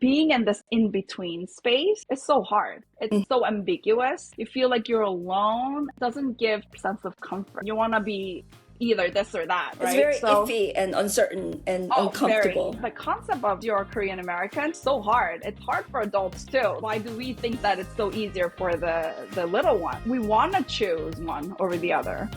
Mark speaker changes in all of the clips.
Speaker 1: being in this in-between space is so hard. It's so ambiguous. You feel like you're alone. It doesn't give a sense of comfort. You want to be either this or that, right?
Speaker 2: It's very iffy and uncertain and uncomfortable.
Speaker 1: Very. The concept of you're Korean American is so hard. It's hard for adults too. Why do we think that it's so easier for the little one? We want to choose one over the other.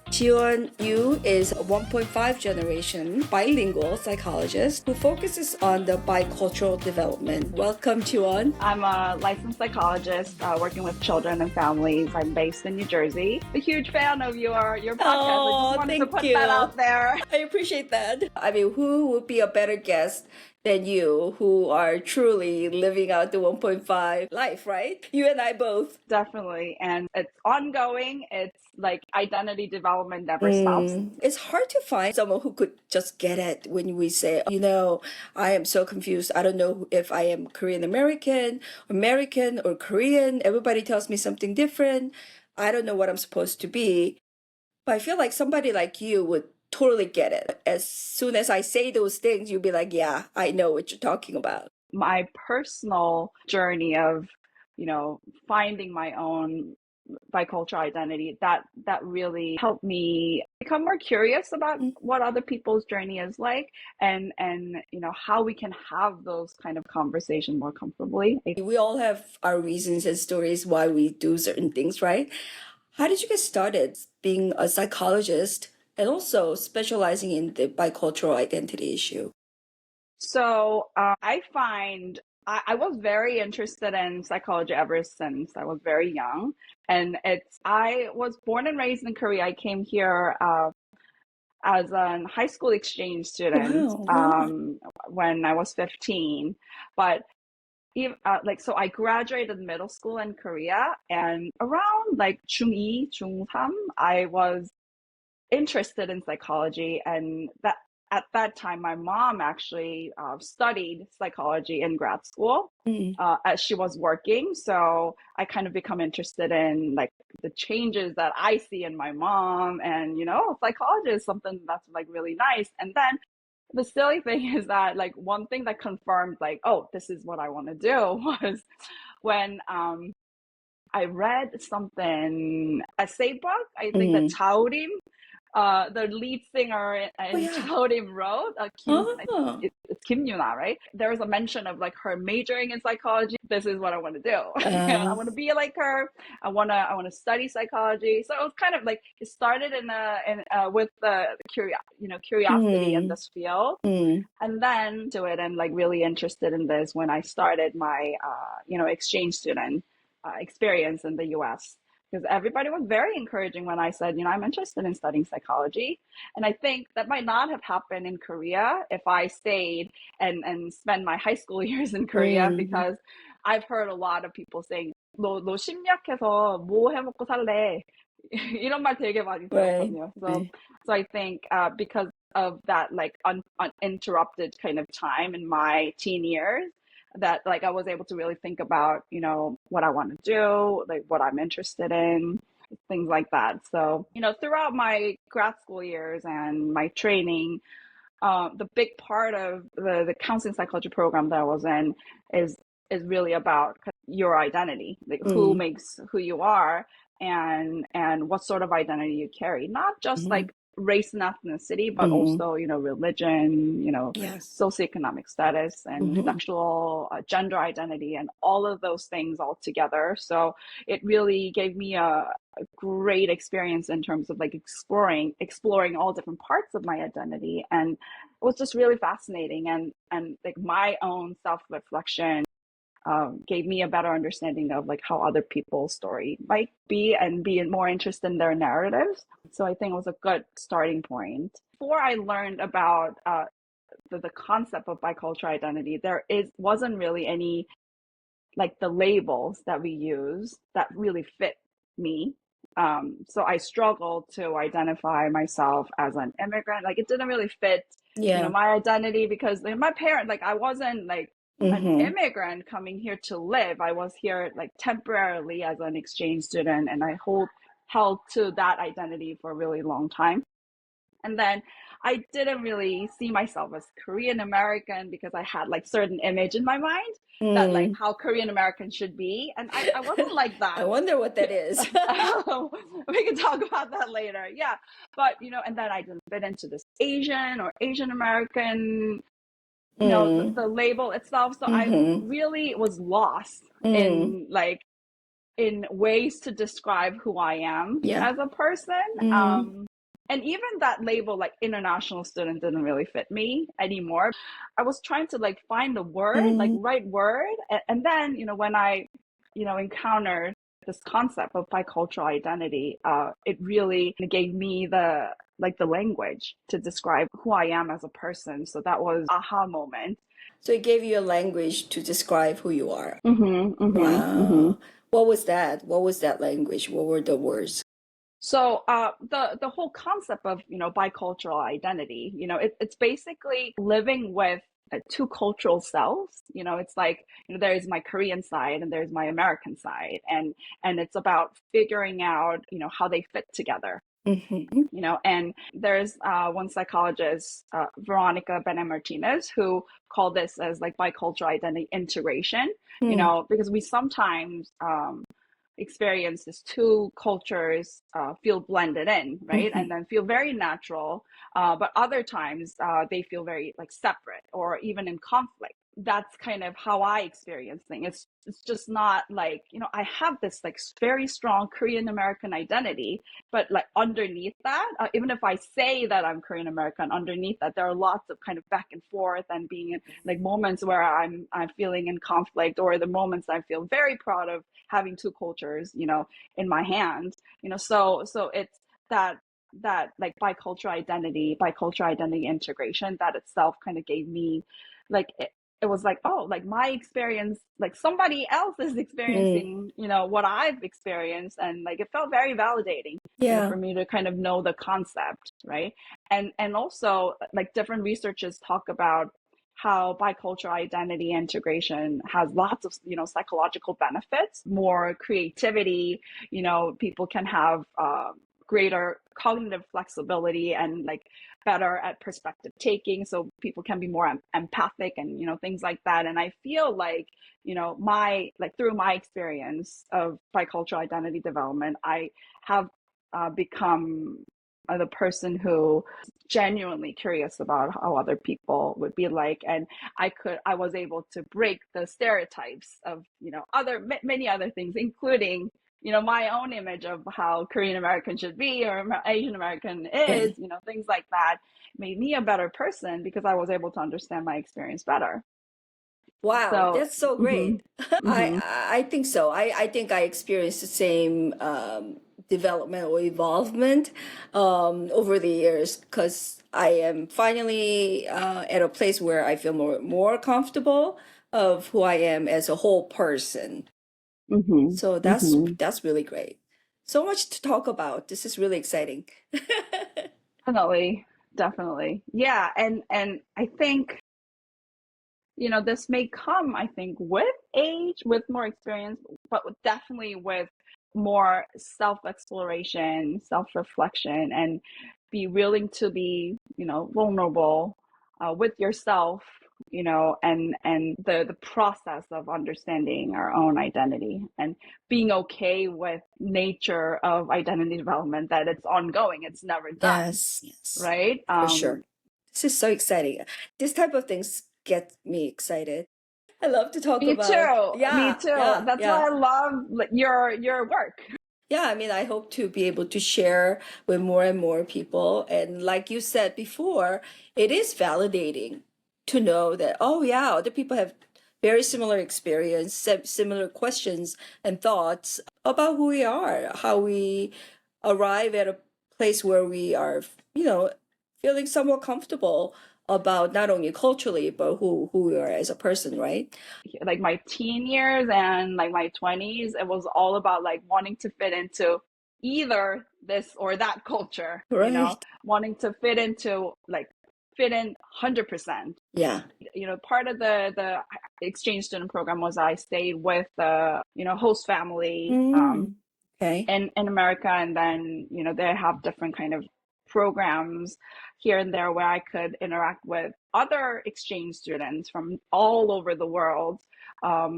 Speaker 2: Jiwon Yu is a 1.5 generation bilingual psychologist who focuses on the bicultural development. Welcome, Jiwon.
Speaker 1: I'm a licensed psychologist working with children and families. I'm based in New Jersey. A huge fan of your podcast. I just wanted to put that out there.
Speaker 2: I appreciate that. I mean, who would be a better guest than you, who are truly living out the 1.5 life, right? You and I both.
Speaker 1: Definitely. And it's ongoing. It's like identity development never stops.
Speaker 2: It's hard to find someone who could just get it when we say, I am so confused. I don't know if I am Korean American, or Korean. Everybody tells me something different. I don't know what I'm supposed to be. But I feel like somebody like you would totally get it. As soon as I say those things, you'll be like, yeah, I know what you're talking about.
Speaker 1: My personal journey of, finding my own bicultural identity, that really helped me become more curious about what other people's journey is like, and how we can have those kind of conversations more comfortably.
Speaker 2: We all have our reasons and stories why we do certain things, right? How did you get started being a psychologist and also specializing in the bicultural identity issue?
Speaker 1: So I find I was very interested in psychology ever since I was very young. And I was born and raised in Korea. I came here as a high school exchange student when I was 15. But so I graduated middle school in Korea, and around like 중2, 중3, I was interested in psychology, and that at that time my mom actually studied psychology in grad school as she was working, so I kind of become interested in like the changes that I see in my mom, and psychology is something that's like really nice. And then the silly thing is that like one thing that confirmed like, oh, this is what I want to do was when I read something, essay book, I think that Chaorim, the lead singer in Chaorim wrote, it's Kim Yuna, right? There was a mention of like her majoring in psychology. This is what I want to do. I want to be like her. I want to study psychology. So it was kind of like it started with the curiosity in this field, and then to it and like really interested in this when I started my exchange student experience in the U.S. Because everybody was very encouraging when I said, I'm interested in studying psychology. And I think that might not have happened in Korea if I stayed and spent my high school years in Korea, because I've heard a lot of people saying, 너 심리학해서 뭐 해먹고 살래? 이런 말 되게 많이 들었거든요. So I think because of that like uninterrupted kind of time in my teen years, that like I was able to really think about, what I want to do, like what I'm interested in, things like that. So, throughout my grad school years and my training, the big part of the counseling psychology program that I was in is really about your identity, like who makes who you are, and what sort of identity you carry, not just like race and ethnicity, but also, religion, socioeconomic status and sexual gender identity and all of those things all together. So it really gave me a great experience in terms of like exploring all different parts of my identity. And it was just really fascinating. And like my own self-reflection gave me a better understanding of like how other people's story might be, and be more interested in their narratives. So I think it was a good starting point. Before I learned about the concept of bicultural identity, wasn't really any like the labels that we use that really fit me. So I struggled to identify myself as an immigrant. Like it didn't really fit my identity, because my parents, like I wasn't like an immigrant coming here to live. I was here like temporarily as an exchange student, and I held to that identity for a really long time. And then I didn't really see myself as Korean American because I had like certain image in my mind that like
Speaker 2: Mm.
Speaker 1: how Korean American should be. And I wasn't like
Speaker 2: I
Speaker 1: that.
Speaker 2: wonder what that is.
Speaker 1: We can talk about that later. Yeah. But, and then I didn't fit into this Asian or Asian American,
Speaker 2: Mm.
Speaker 1: the label itself. So I
Speaker 2: Mm-hmm.
Speaker 1: really was lost
Speaker 2: Mm.
Speaker 1: in ways to describe who I am
Speaker 2: Yeah.
Speaker 1: as a person.
Speaker 2: Mm.
Speaker 1: And even that label, like international student, didn't really fit me anymore. I was trying to like find the word, like
Speaker 2: Mm.
Speaker 1: right word. And then, when I, encountered this concept of bicultural identity, it really gave me the language to describe who I am as a person. So that was aha moment.
Speaker 2: So it gave you a language to describe who you are.
Speaker 1: Mm-hmm, mm-hmm, mm-hmm.
Speaker 2: Wow. What was that? What was that language? What were the words?
Speaker 1: So the whole concept of bicultural identity, it's basically living with two cultural selves. It's like there is my Korean side and there's my American side, and it's about figuring out how they fit together.
Speaker 2: Mm-hmm.
Speaker 1: And there's one psychologist, Veronica Bennett Martinez, who called this as like bicultural identity integration.
Speaker 2: Mm.
Speaker 1: Because we sometimes experience these two cultures feel blended in, right?
Speaker 2: Mm-hmm.
Speaker 1: And then feel very natural. But other times they feel very like separate or even in conflict. That's kind of how I experience things. It's just not like, I have this like very strong Korean American identity, but like underneath that, even if I say that I'm Korean American, underneath that, there are lots of kind of back and forth and being in like moments where I'm feeling in conflict, or the moments I feel very proud of having two cultures, in my hand, so it's that like bicultural identity integration that itself kind of gave me like it was like, oh, like my experience, like somebody else is
Speaker 2: Mm.
Speaker 1: experiencing, what I've experienced. And like, it felt very validating,
Speaker 2: Yeah.
Speaker 1: for me to kind of know the concept. Right. And also like different researchers talk about how bicultural identity integration has lots of, psychological benefits, more creativity, people can have, greater cognitive flexibility and like better at perspective taking, so people can be more empathic and things like that. And I feel like my like through my experience of bicultural identity development, I have become the person who genuinely curious about how other people would be like, and I was able to break the stereotypes of other many other things, including my own image of how Korean American should be or Asian American
Speaker 2: Yeah.
Speaker 1: is, things like that made me a better person because I was able to understand my experience better.
Speaker 2: Wow,
Speaker 1: So,
Speaker 2: that's so
Speaker 1: mm-hmm,
Speaker 2: great.
Speaker 1: mm-hmm,
Speaker 2: I think so. I think I experienced the same development or evolvement over the years, because I am finally at a place where I feel more comfortable of who I am as a whole person.
Speaker 1: mm-hmm,
Speaker 2: So
Speaker 1: mm-hmm.
Speaker 2: that's really great. So much to talk about. This is really exciting.
Speaker 1: Definitely, definitely. Yeah, and I think this may come, I think, with age, with more experience, but definitely with more self-exploration, self-reflection, and be willing to be, vulnerable with yourself, and the process of understanding our own identity and being okay with nature of identity development, that it's ongoing, it's never done,
Speaker 2: Yes, yes,
Speaker 1: right?
Speaker 2: for sure. This is so exciting. This type of things get me excited. I love to talk
Speaker 1: Me
Speaker 2: about,
Speaker 1: too. Me too. That's
Speaker 2: yeah.
Speaker 1: why I love your work.
Speaker 2: Yeah, I mean, I hope to be able to share with more and more people. And like you said before, it is validating to know that, oh, yeah, other people have very similar experience, similar questions and thoughts about who we are, how we arrive at a place where we are, feeling somewhat comfortable about not only culturally, but who we are as a person, right?
Speaker 1: Like my teen years and like my 20s, it was all about like wanting to fit into either this or that culture,
Speaker 2: Right.
Speaker 1: wanting to fit in 100%.
Speaker 2: Yeah.
Speaker 1: Part of the exchange student program was I stayed with the, host family
Speaker 2: Mm. Okay.
Speaker 1: in America, and then they have different kind of programs here and there where I could interact with other exchange students from all over the world.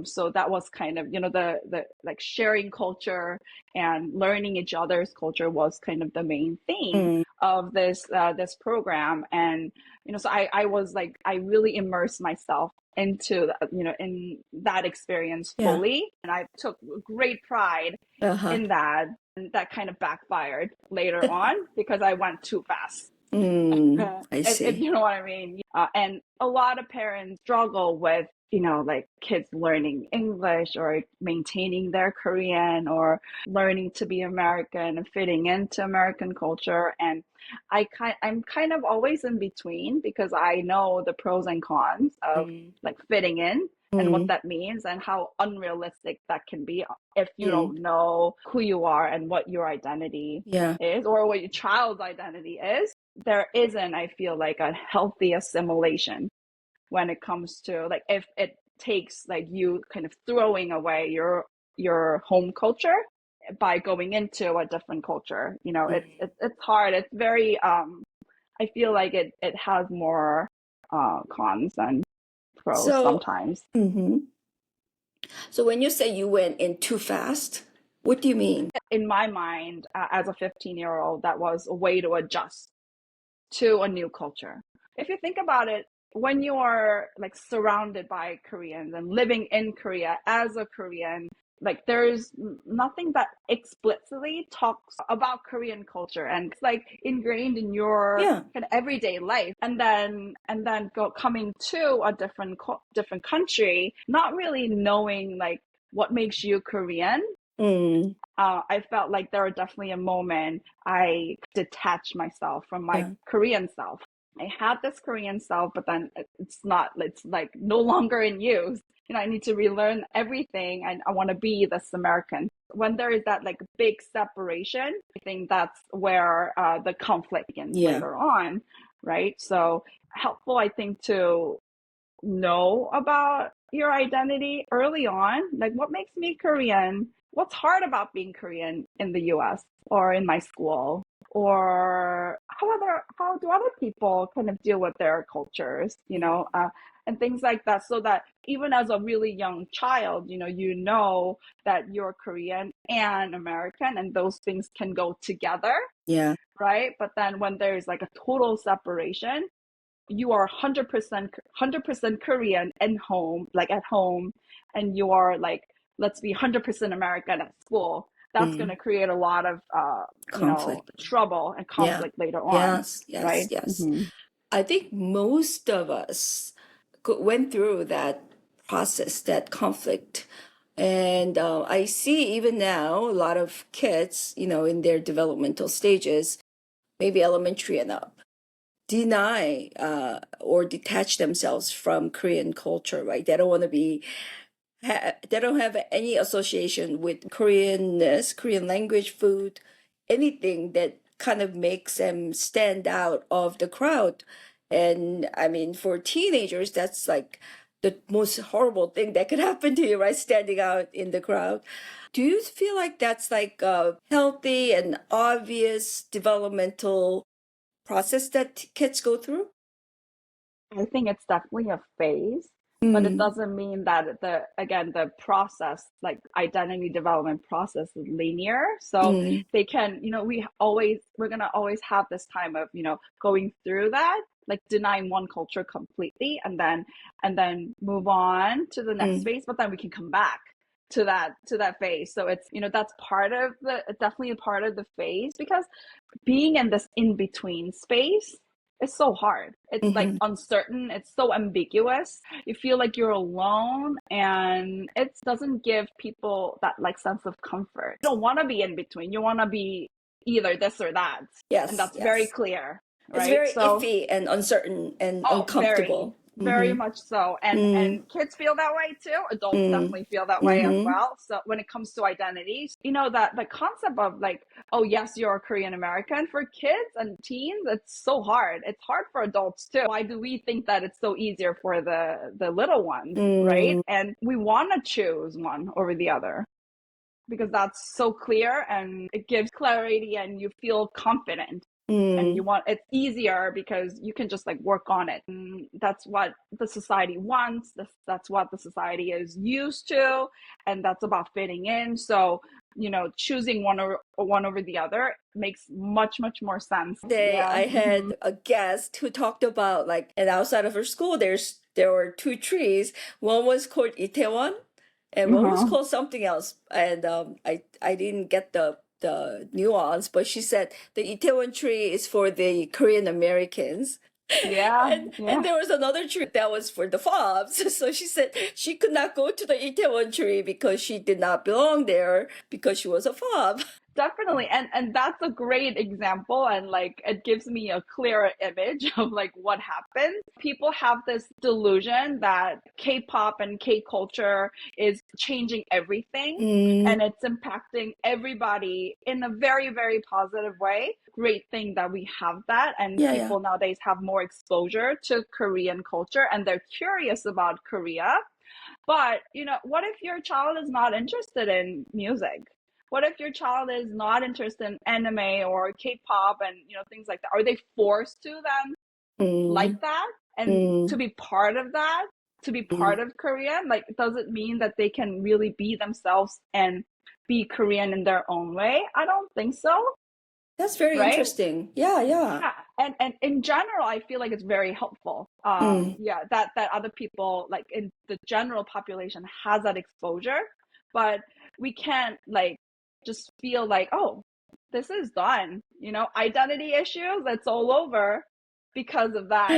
Speaker 1: So that was kind of, the like sharing culture and learning each other's culture was kind of the main theme of this program. And, so I was like, I really immersed myself into, in that experience fully. And I took great pride in that. And that kind of backfired later on because I went too fast.
Speaker 2: I see.
Speaker 1: If you know what I mean. And a lot of parents struggle with, like kids learning English or maintaining their Korean or learning to be American and fitting into American culture. And I'm kind of always in between because I know the pros and cons of like fitting in and what that means and how unrealistic that can be if you don't know who you are and what your identity is or what your child's identity is. There isn't, I feel like, a healthy assimilation when it comes to like if it takes like you kind of throwing away your home culture by going into a different culture. It's hard. It's very I feel like it has more cons than pros sometimes.
Speaker 2: So when you say you went in too fast, what do you mean?
Speaker 1: In my mind, as a 15-year-old, that was a way to adjust to a new culture. If you think about it, when you are like surrounded by Koreans and living in Korea as a Korean, like there's nothing that explicitly talks about Korean culture and it's like ingrained in your kind of everyday life. And then coming to a different country, not really knowing like what makes you Korean. I felt like there was definitely a moment I detached myself from my Korean self. I had this Korean self, but then it's like no longer in use. I need to relearn everything and I want to be this American. When there is that like big separation, I think that's where the conflict begins later on, right? So helpful, I think, to know about your identity early on, like what makes me Korean, what's hard about being Korean in the US or in my school, or how do other people kind of deal with their cultures, and things like that, so that even as a really young child, you know that you're Korean and American and those things can go together. Right. But then when there's like a total separation, you are 100% Korean at home, and you are like, let's be 100% American at school. That's going to create a lot of, trouble and conflict later on. Right?
Speaker 2: Yes. I think most of us went through that process, that conflict. And I see even now a lot of kids, in their developmental stages, maybe elementary and up, deny or detach themselves from Korean culture, right? They don't want to they don't have any association with Koreanness, Korean language, food, anything that kind of makes them stand out of the crowd. And I mean, for teenagers, that's like the most horrible thing that could happen to you, right? Standing out in the crowd. Do you feel like that's like a healthy and obvious developmental process that kids go through?
Speaker 1: I think it's definitely a phase, but it doesn't mean that the process, like identity development process, is linear. So they can, we're gonna always have this time of, going through that, like denying one culture completely and then move on to the next phase, but then we can come back to that phase. So it's, that's definitely a part of the phase, because being in this in-between space, it's so hard. It's like uncertain. It's so ambiguous. You feel like you're alone, and it doesn't give people that like sense of comfort. You don't want to be in between. You want to be either this or that. And that's very clear, right?
Speaker 2: It's very iffy and uncertain and uncomfortable.
Speaker 1: Very much so. And kids feel that way too. Adults definitely feel that way as well. So when it comes to identities, that the concept of like, oh yes, you're a Korean American, for kids and teens, it's so hard. It's hard for adults too. Why do we think that it's so easier for the little ones, right? And we want to choose one over the other, because that's so clear and it gives clarity and you feel confident And
Speaker 2: Mm.
Speaker 1: it's easier because you can just like work on it. And that's what the society wants. That's what the society is used to. And that's about fitting in. So, choosing one over the other makes much, much more sense. Yeah.
Speaker 2: I had a guest who talked about like, and outside of her school, there were two trees. One was called Itaewon, and one was
Speaker 1: Uh-huh.
Speaker 2: called something else. And I didn't get the nuance, but she said the Itaewon tree is for the Korean Americans.
Speaker 1: Yeah.
Speaker 2: And
Speaker 1: Yeah.
Speaker 2: there was another tree that was for the fobs. So she said she could not go to the Itaewon tree because she did not belong there because she was a fob.
Speaker 1: Definitely. And that's a great example, and like it gives me a clearer image of like what happens. People have this delusion that K-pop and K-culture is changing everything
Speaker 2: Mm,
Speaker 1: and it's impacting everybody in a very, very positive way. Great thing that we have that, and
Speaker 2: yeah, yeah.
Speaker 1: people nowadays have more exposure to Korean culture and they're curious about Korea. But, what if your child is not interested in music? What if your child is not interested in anime or K-pop and, things like that? Are they forced to then like
Speaker 2: Mm,
Speaker 1: that and to
Speaker 2: mm,
Speaker 1: be part of that, to be
Speaker 2: mm.
Speaker 1: part of Korean? Like, does it mean that they can really be themselves and be Korean in their own way? I don't think so,
Speaker 2: That's very
Speaker 1: right?
Speaker 2: interesting. Yeah, yeah.
Speaker 1: Yeah, and in general, I feel like it's very helpful.
Speaker 2: Mm,
Speaker 1: Yeah, that other people like in the general population has that exposure, but we can't like just feel like, oh, this is done. Identity issues, it's all over because of that.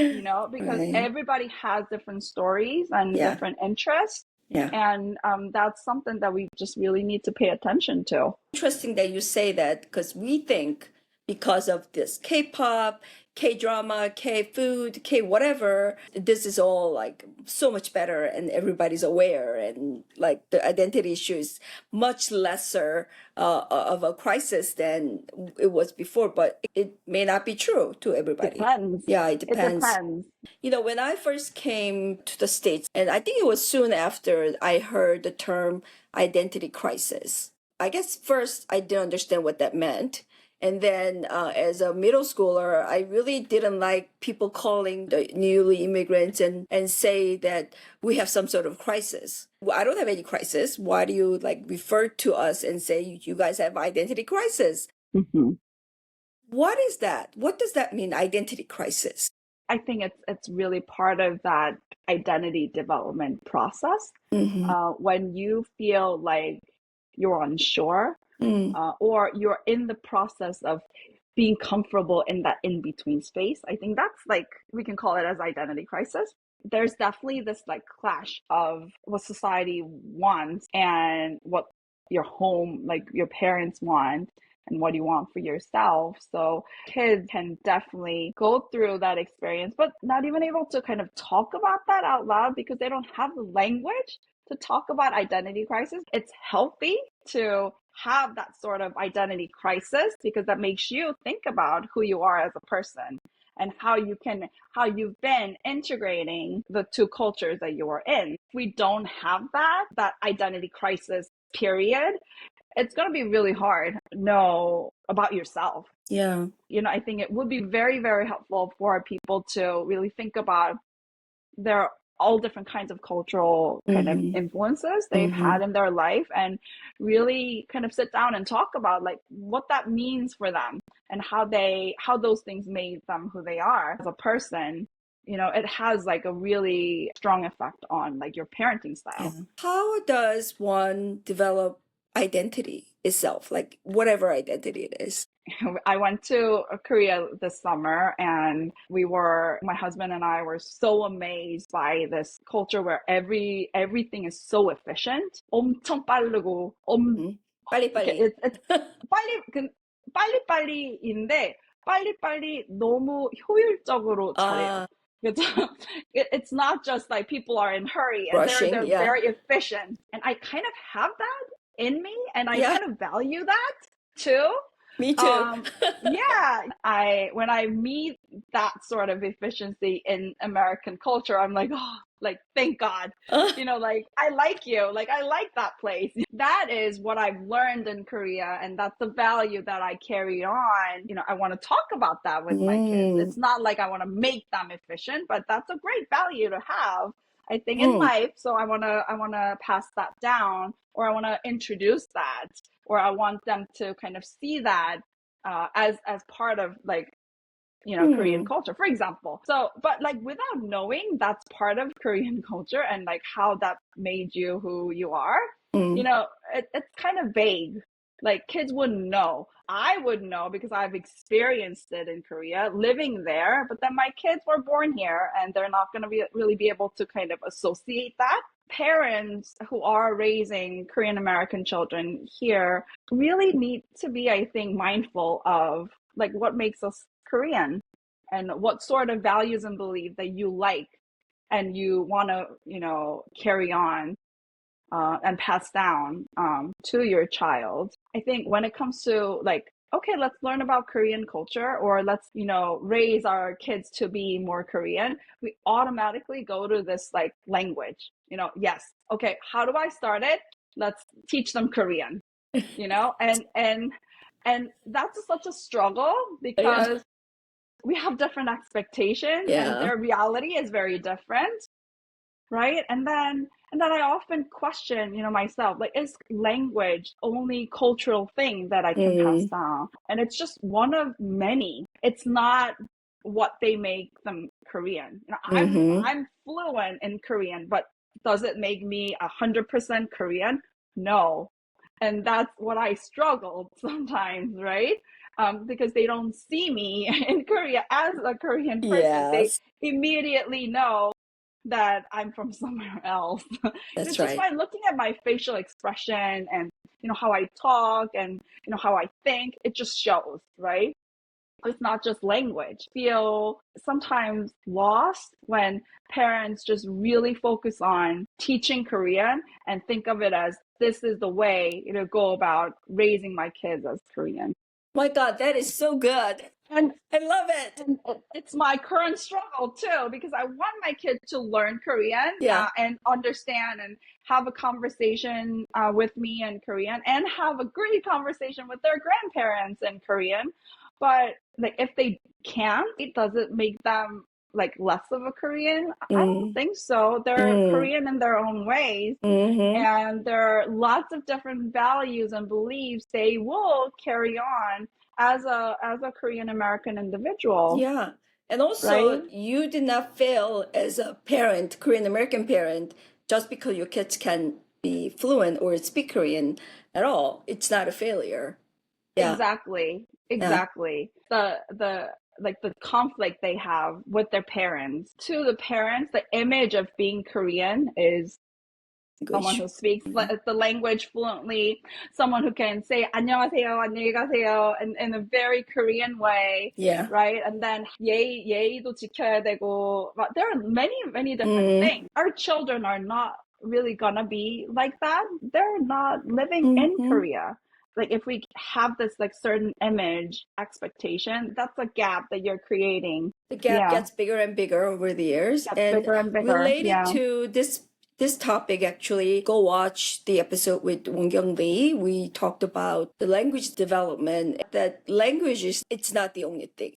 Speaker 1: Because
Speaker 2: right.
Speaker 1: everybody has different stories and
Speaker 2: Yeah,
Speaker 1: different interests,
Speaker 2: yeah.
Speaker 1: and that's something that we just really need to pay attention to.
Speaker 2: Interesting that you say that because we think because of this K-pop, K-drama, K-food, K-whatever, this is all like so much better and everybody's aware and like the identity issue is much lesser of a crisis than it was before, but it may not be true to everybody.
Speaker 1: Depends.
Speaker 2: Yeah, it
Speaker 1: It
Speaker 2: depends.
Speaker 1: depends.
Speaker 2: When I first came to the States, and I think it was soon after I heard the term identity crisis. I guess first I didn't understand what that meant. And then as a middle schooler, I really didn't like people calling the newly immigrants and say that we have some sort of crisis. Well, I don't have any crisis. Why do you like refer to us and say you guys have identity crisis?
Speaker 1: Mhm.
Speaker 2: What is that? What does that mean, identity crisis?
Speaker 1: I think it's really part of that identity development process.
Speaker 2: Mm-hmm.
Speaker 1: When you feel like you're unsure,
Speaker 2: Mm,
Speaker 1: or you're in the process of being comfortable in that in between space, I think that's like we can call it as identity crisis. There's definitely this like clash of what society wants and what your home, like your parents want and what you want for yourself. So kids can definitely go through that experience, but not even able to kind of talk about that out loud because they don't have the language to talk about identity crisis. It's healthy to have that sort of identity crisis because that makes you think about who you are as a person and how you've been integrating the two cultures that you are in. If we don't have that identity crisis period, it's going to be really hard to know about yourself.
Speaker 2: yeah.
Speaker 1: I think it would be very, very helpful for people to really think about their all different kinds of cultural kind of
Speaker 2: Mm-hmm.
Speaker 1: influences they've
Speaker 2: Mm-hmm.
Speaker 1: had in their life and really kind of sit down and talk about like what that means for them and how those things made them who they are as a person. It has like a really strong effect on like your parenting
Speaker 2: Yeah.
Speaker 1: style.
Speaker 2: How does one develop identity itself, like whatever identity it is?
Speaker 1: I went to Korea this summer and my husband and I were so amazed by this culture where everything is so efficient. 엄청 빠르고,
Speaker 2: Hmm? 빨리빨리.
Speaker 1: it's 빨리, 빨리빨리인데, 빨리빨리 너무 효율적으로 잘해요.
Speaker 2: Uh,
Speaker 1: It's, it's not just like people are in hurry and
Speaker 2: rushing,
Speaker 1: they're
Speaker 2: yeah.
Speaker 1: very efficient. And I kind of have that in me and I
Speaker 2: Yeah.
Speaker 1: kind of value that too.
Speaker 2: Me too.
Speaker 1: Yeah, when I meet that sort of efficiency in American culture, I'm like, oh, like, thank God. Like, I like you. Like, I like that place. That is what I've learned in Korea, and that's the value that I carry on. I want to talk about that with my kids. It's not like I want to make them efficient, but that's a great value to have, I think, in life. So I want to pass that down, or I want to introduce that, or I want them to kind of see that as part of, like, Korean culture, for example. So, but like, without knowing that's part of Korean culture and like how that made you who you are, it's kind of vague. Like, kids wouldn't know. I would know because I've experienced it in Korea, living there. But then my kids were born here, and they're not going to really be able to kind of associate that. Parents who are raising Korean American children here really need to be, I think, mindful of like what makes us Korean and what sort of values and beliefs that you like and you want to, carry on and pass down to your child. I think when it comes to like, okay, let's learn about Korean culture, or let's, raise our kids to be more Korean, we automatically go to this like language, yes. Okay, how do I start it? Let's teach them Korean, and that's such a struggle because we have different expectations and their reality is very different, right? And then I often question, myself, like, is language only cultural thing that I can pass down? And it's just one of many. It's not what they make them Korean. I'm fluent in Korean, but does it make me 100% Korean? No. And that's what I struggled sometimes, right? Because they don't see me in Korea as a Korean person. They immediately know that I'm from somewhere else.
Speaker 2: That's
Speaker 1: It's just by looking at my facial expression and, how I talk and, how I think, it just shows, right? It's not just language. I feel sometimes lost when parents just really focus on teaching Korean and think of it as this is the way to go about raising my kids as Korean.
Speaker 2: My God, that is so good.
Speaker 1: And
Speaker 2: I love it.
Speaker 1: And it's my current struggle too, because I want my kids to learn Korean and understand and have a conversation with me in Korean and have a great conversation with their grandparents in Korean. But like, if they can't, it doesn't make them like less of a Korean. I don't think so. They're Korean in their own ways. And there are lots of different values and beliefs they will carry on as a Korean American individual.
Speaker 2: Yeah. And also,
Speaker 1: right?
Speaker 2: You did not fail as a parent, Korean American parent, just because your kids can be fluent or speak Korean at all. It's not a failure.
Speaker 1: Yeah. Exactly. Yeah. The conflict they have with their parents. To the parents, the image of being Korean is someone who speaks the language fluently, someone who can say 안녕하세요, 안녕히 가세요 in a very Korean way, right? And then 예의도 지켜야 되고, there are many different things. Our children are not really gonna be like that. They're not living in Korea. Like, if we have this like certain image expectation, that's a gap that you're creating.
Speaker 2: The gap gets bigger and bigger over the years.
Speaker 1: Bigger and bigger.
Speaker 2: Related to this topic, actually, go watch the episode with Won Kyung-lee. We talked about the language development. That language it's not the only thing.